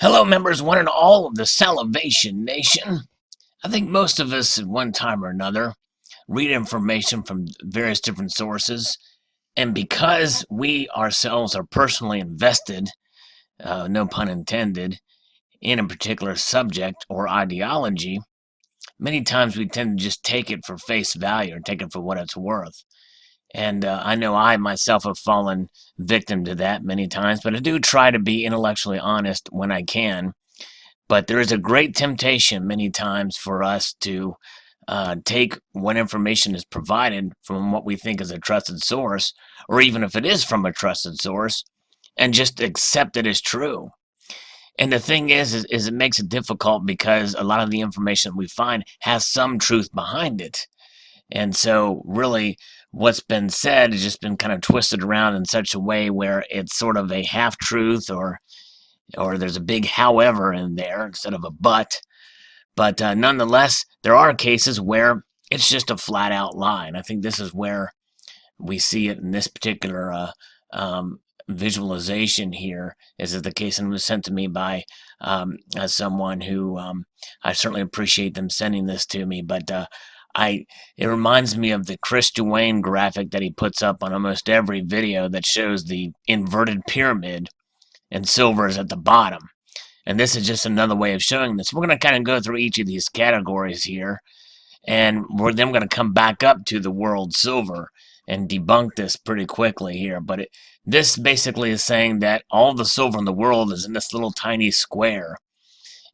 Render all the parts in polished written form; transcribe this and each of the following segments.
Hello, members, one and all of the Salivation Nation. I think most of us, at one time or another, read information from various different sources, and because we ourselves are personally invested, no pun intended, in a particular subject or ideology, many times we tend to just take it for face value or take it for what it's worth. And I know I myself have fallen victim to that many times, but I do try to be intellectually honest when I can. But there is a great temptation many times for us to take what information is provided from what we think is a trusted source, or even if it is from a trusted source, and just accept it as true. And the thing is it makes it difficult because a lot of the information we find has some truth behind it. And so really what's been said has just been kind of twisted around in such a way where it's sort of a half truth, or there's a big however in there instead of a but. But nonetheless, there are cases where it's just a flat out lie. And I think this is where we see it in this particular visualization here. Is it the case, and it was sent to me by someone who I certainly appreciate them sending this to me, but it reminds me of the Chris Duane graphic that he puts up on almost every video that shows the inverted pyramid and silver is at the bottom. And this is just another way of showing this. We're going to kind of go through each of these categories here, and we're then going to come back up to the world silver and debunk this pretty quickly here. But this basically is saying that all the silver in the world is in this little tiny square,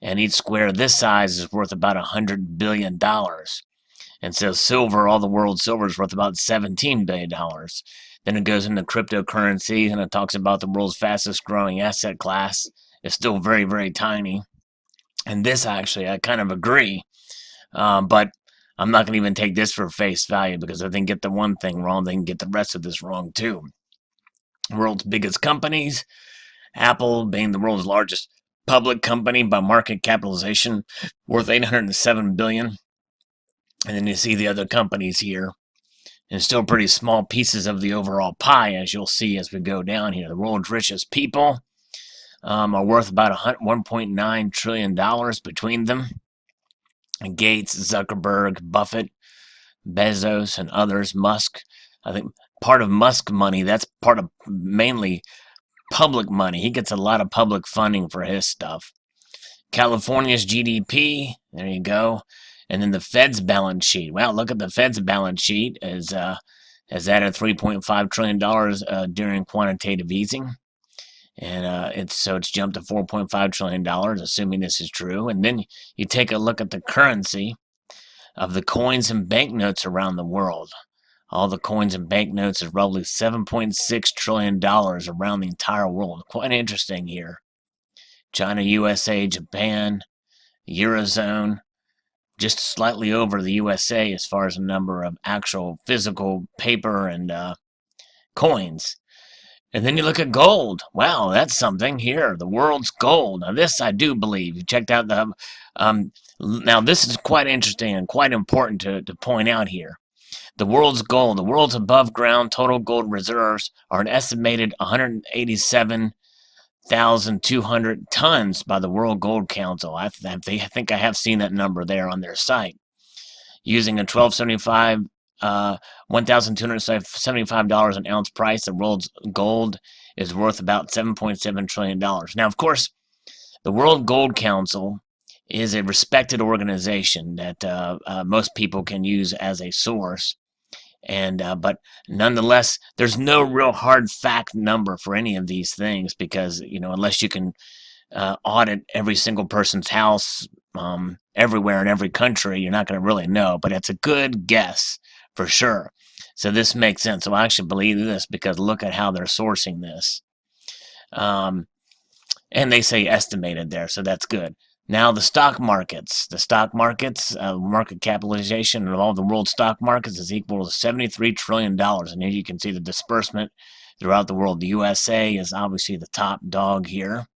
and each square this size is worth about $100 billion. And so silver, all the world's silver is worth about $17 billion. Then it goes into cryptocurrency, and it talks about the world's fastest growing asset class. It's still very, very tiny. And this, actually, I kind of agree. But I'm not going to even take this for face value, because if they can get the one thing wrong, they can get the rest of this wrong too. World's biggest companies, Apple being the world's largest public company by market capitalization, worth $807 billion. And then you see the other companies here, and still pretty small pieces of the overall pie, as you'll see as we go down here. The world's richest people are worth about $1.9 trillion between them. And Gates, Zuckerberg, Buffett, Bezos, and others. Musk, I think part of Musk money, that's part of mainly public money. He gets a lot of public funding for his stuff. California's GDP, there you go. And then the Fed's balance sheet. Well, look at the Fed's balance sheet has added $3.5 trillion during quantitative easing. And it's jumped to $4.5 trillion, assuming this is true. And then you take a look at the currency of the coins and banknotes around the world. All the coins and banknotes is roughly $7.6 trillion around the entire world. Quite interesting here. China, USA, Japan, Eurozone, just slightly over the USA as far as the number of actual physical paper and coins. And then you look at gold. Wow, that's something here. The world's gold. Now this I do believe. You checked out the... now this is quite interesting and quite important to point out here. The world's gold. The world's above ground total gold reserves are an estimated 187,200 tons by the World Gold Council. I think I have seen that number there on their site. Using a $1,275 an ounce price, the world's gold is worth about $7.7 trillion. Now, of course, the World Gold Council is a respected organization that most people can use as a source. And but nonetheless, there's no real hard fact number for any of these things, because unless you can audit every single person's house everywhere in every country, you're not going to really know. But it's a good guess for sure. So this makes sense. So I actually believe this, because look at how they're sourcing this. And they say estimated there, so that's good. Now the stock markets. The stock markets, market capitalization of all the world stock markets is equal to $73 trillion. And here you can see the disbursement throughout the world. The USA is obviously the top dog here,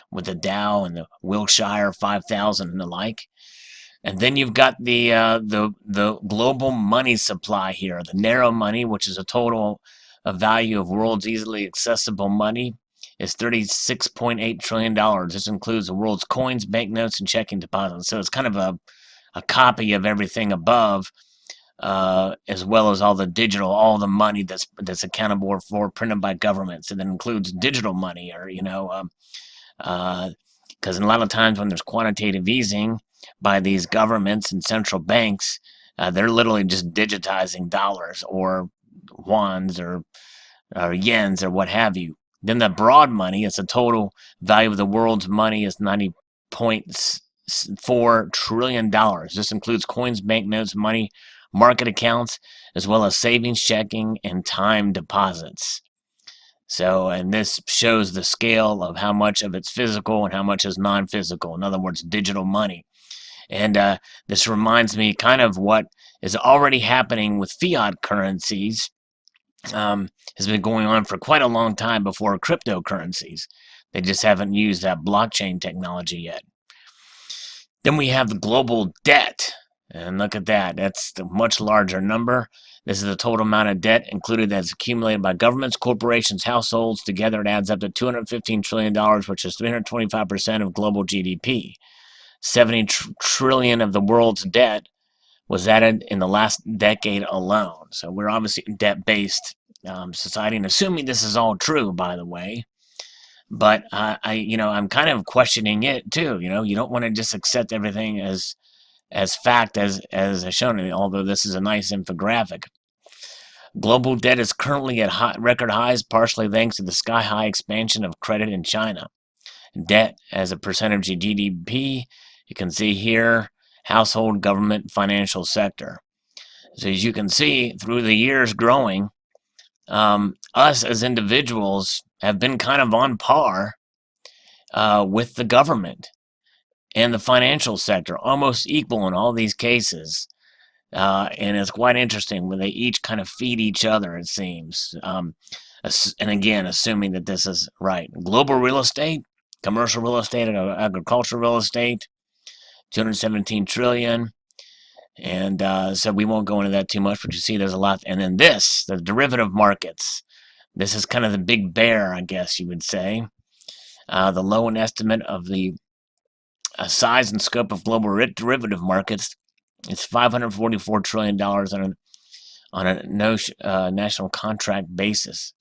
with the Dow and the Wilshire 5,000 and the like. And then you've got the global money supply here, the narrow money, which is a total of value of world's easily accessible money, is $36.8 trillion. This includes the world's coins, banknotes, and checking deposits. So it's kind of a copy of everything above, as well as all the digital, all the money that's accountable for printed by governments, and that includes digital money, or because a lot of times when there's quantitative easing by these governments and central banks, they're literally just digitizing dollars or wands or yens or what have you. Then the broad money is the total value of the world's money is $90.4 trillion. This includes coins, banknotes, money, market accounts, as well as savings, checking, and time deposits. So, and this shows the scale of how much of it's physical and how much is non-physical. In other words, digital money. And this reminds me kind of what is already happening with fiat currencies. Has been going on for quite a long time before cryptocurrencies. They just haven't used that blockchain technology yet. Then we have the global debt. And look at that. That's a much larger number. This is the total amount of debt included that's accumulated by governments, corporations, households. Together, it adds up to $215 trillion, which is 325% of global GDP. 70 trillion of the world's debt was added in the last decade alone. So we're obviously a debt-based society, and assuming this is all true, by the way. But I'm kind of questioning it too. You don't want to just accept everything as fact as shown. Although this is a nice infographic. Global debt is currently at record highs, partially thanks to the sky-high expansion of credit in China. Debt as a percentage of GDP, you can see here, household, government, financial sector. So as you can see, through the years growing, us as individuals have been kind of on par with the government and the financial sector, almost equal in all these cases. And it's quite interesting when they each kind of feed each other, it seems. And again, assuming that this is right. Global real estate, commercial real estate, and agricultural real estate, 217 trillion. And so we won't go into that too much, but you see there's a lot. And then this, the derivative markets. This is kind of the big bear, I guess you would say. The low estimate of the size and scope of global derivative markets is $544 trillion on a national contract basis,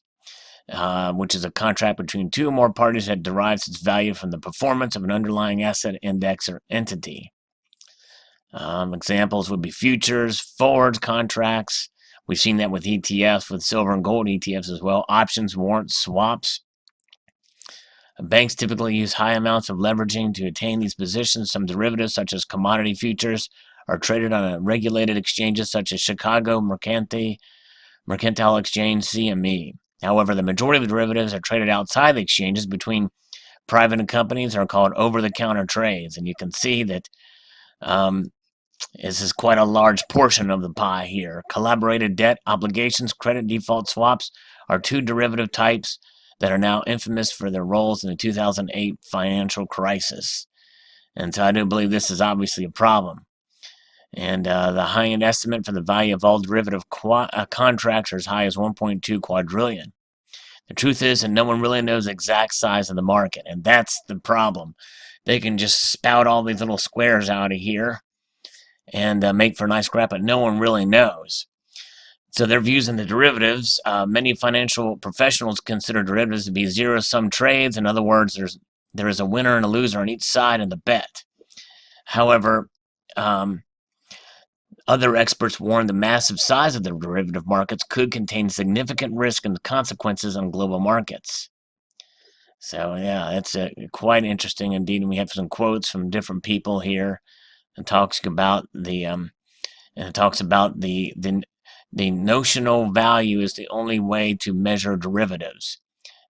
which is a contract between two or more parties that derives its value from the performance of an underlying asset, index, or entity. Examples would be futures, forwards, contracts. We've seen that with ETFs, with silver and gold ETFs as well. Options, warrants, swaps. Banks typically use high amounts of leveraging to attain these positions. Some derivatives, such as commodity futures, are traded on regulated exchanges such as Chicago Mercantile Exchange, CME. However, the majority of derivatives are traded outside the exchanges between private companies and are called over-the-counter trades. And you can see that this is quite a large portion of the pie here. Collaborated debt obligations, credit default swaps are two derivative types that are now infamous for their roles in the 2008 financial crisis. And so I do believe this is obviously a problem. And the high-end estimate for the value of all derivative contracts are as high as 1.2 quadrillion. The truth is that no one really knows the exact size of the market, and that's the problem. They can just spout all these little squares out of here and make for nice crap, but no one really knows. So their views on the derivatives, many financial professionals consider derivatives to be zero-sum trades. In other words, there is a winner and a loser on each side of the bet. However, other experts warn the massive size of the derivative markets could contain significant risk and consequences on global markets. So yeah, it's quite interesting indeed. And we have some quotes from different people here, and talks about the notional value is the only way to measure derivatives.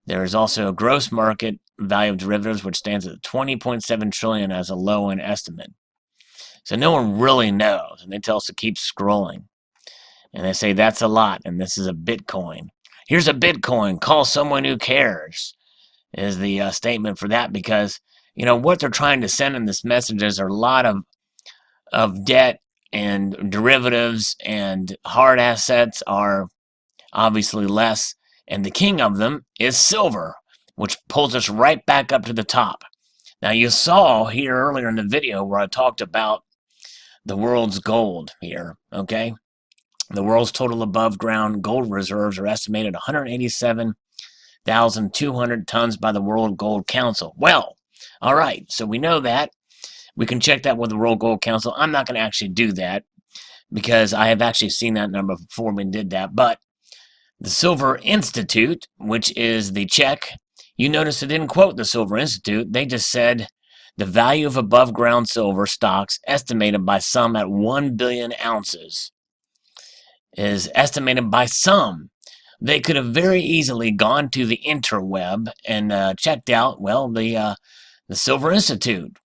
There is also a gross market value of derivatives, which stands at 20.7 trillion as a low-end estimate. So no one really knows, and they tell us to keep scrolling. And they say that's a lot, and this is a Bitcoin. Here's a Bitcoin. Call someone who cares, is the statement for that, because what they're trying to send in this message is a lot of of debt and derivatives and hard assets are obviously less, and the king of them is silver, which pulls us right back up to the top. Now, you saw here earlier in the video where I talked about the world's gold here, okay? The world's total above ground gold reserves are estimated 187,200 tons by the World Gold Council. Well, all right, so we know that. We can check that with the World Gold Council. I'm not going to actually do that because I have actually seen that number before we did that. But the Silver Institute, which is the check, you notice it didn't quote the Silver Institute. They just said the value of above ground silver stocks estimated by some at 1 billion ounces is estimated by some. They could have very easily gone to the interweb and checked out, well, the Silver Institute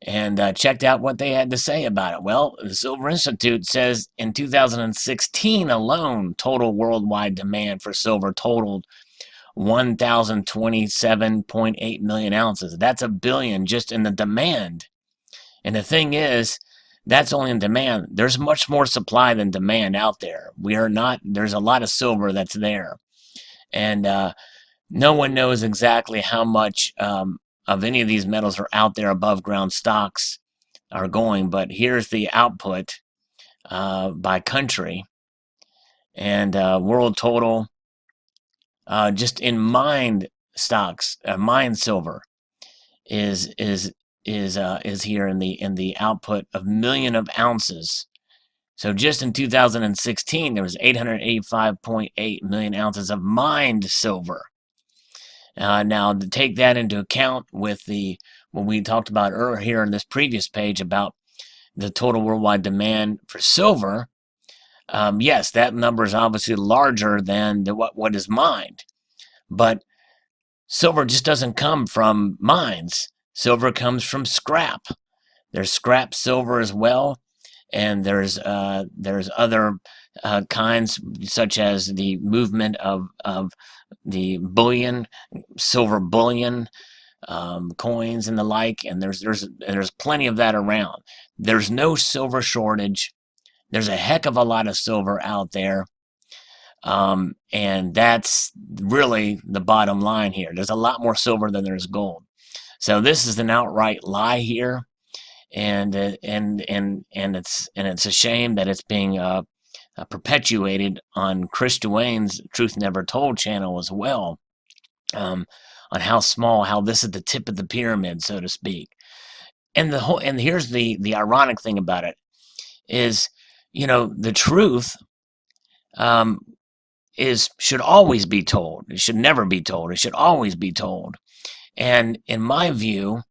and checked out what they had to say about it. Well, the Silver Institute says in 2016 alone, total worldwide demand for silver totaled 1,027.8 million ounces. That's a billion just in the demand. And the thing is, that's only in demand. There's much more supply than demand out there. There's a lot of silver that's there. And no one knows exactly how much of any of these metals are out there above ground stocks are going, but here's the output by country and world total just in mined stocks, mined silver is here in the output of million of ounces. So just in 2016, there was 885.8 million ounces of mined silver. Now, to take that into account with what we talked about earlier here in this previous page about the total worldwide demand for silver, yes, that number is obviously larger than what is mined. But silver just doesn't come from mines. Silver comes from scrap. There's scrap silver as well, and there's other kinds such as the movement of the bullion, silver bullion, coins and the like, and there's plenty of that around. There's no silver shortage. There's a heck of a lot of silver out there, and that's really the bottom line here. There's a lot more silver than there's gold. So this is an outright lie here, and it's a shame that it's being perpetuated on Chris Duane's Truth Never Told channel as well, on how this is the tip of the pyramid, so to speak. And here's the ironic thing about it is, the truth should always be told. It should never be told. It should always be told. And in my view,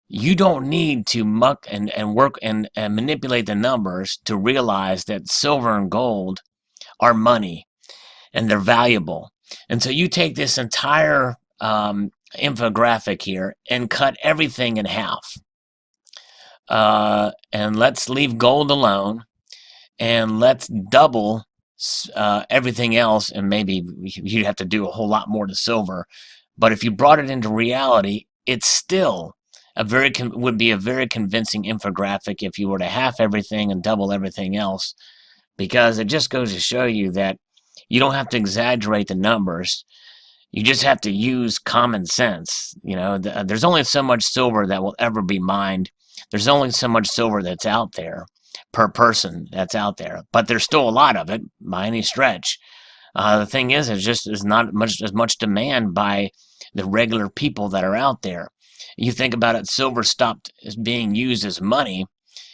you don't need to muck and work and manipulate the numbers to realize that silver and gold are money and they're valuable. And so you take this entire infographic here and cut everything in half. And let's leave gold alone and let's double everything else, and maybe you'd have to do a whole lot more to silver. But if you brought it into reality, it's still would be a very convincing infographic if you were to half everything and double everything else, because it just goes to show you that you don't have to exaggerate the numbers. You just have to use common sense. There's only so much silver that will ever be mined. There's only so much silver that's out there per person that's out there, but there's still a lot of it by any stretch. The thing is, there's not as much demand by the regular people that are out there. You think about it, silver stopped being used as money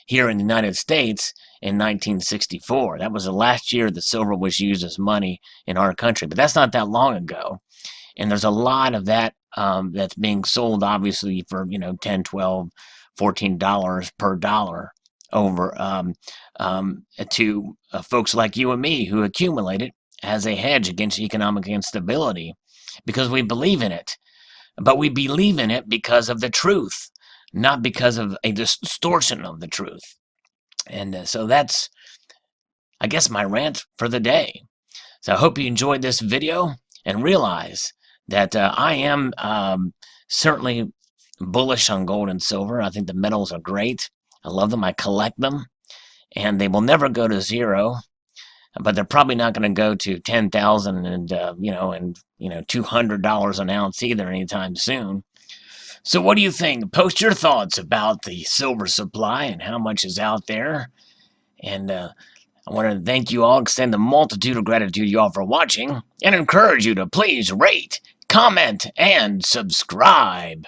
here in the United States in 1964. That was the last year that silver was used as money in our country, but that's not that long ago. And there's a lot of that that's being sold, obviously, for $10, $12, $14 per dollar over to folks like you and me who accumulate it as a hedge against economic instability because we believe in it. But we believe in it because of the truth, not because of a distortion of the truth. And so that's, I guess, my rant for the day. So I hope you enjoyed this video and realize that I am certainly bullish on gold and silver. I think the metals are great. I love them. I collect them, and they will never go to zero. But they're probably not going to go to 10,000 and $200 an ounce either anytime soon. So what do you think? Post your thoughts about the silver supply and how much is out there. And I want to thank you all, extend a multitude of gratitude to you all for watching, and encourage you to please rate, comment, and subscribe.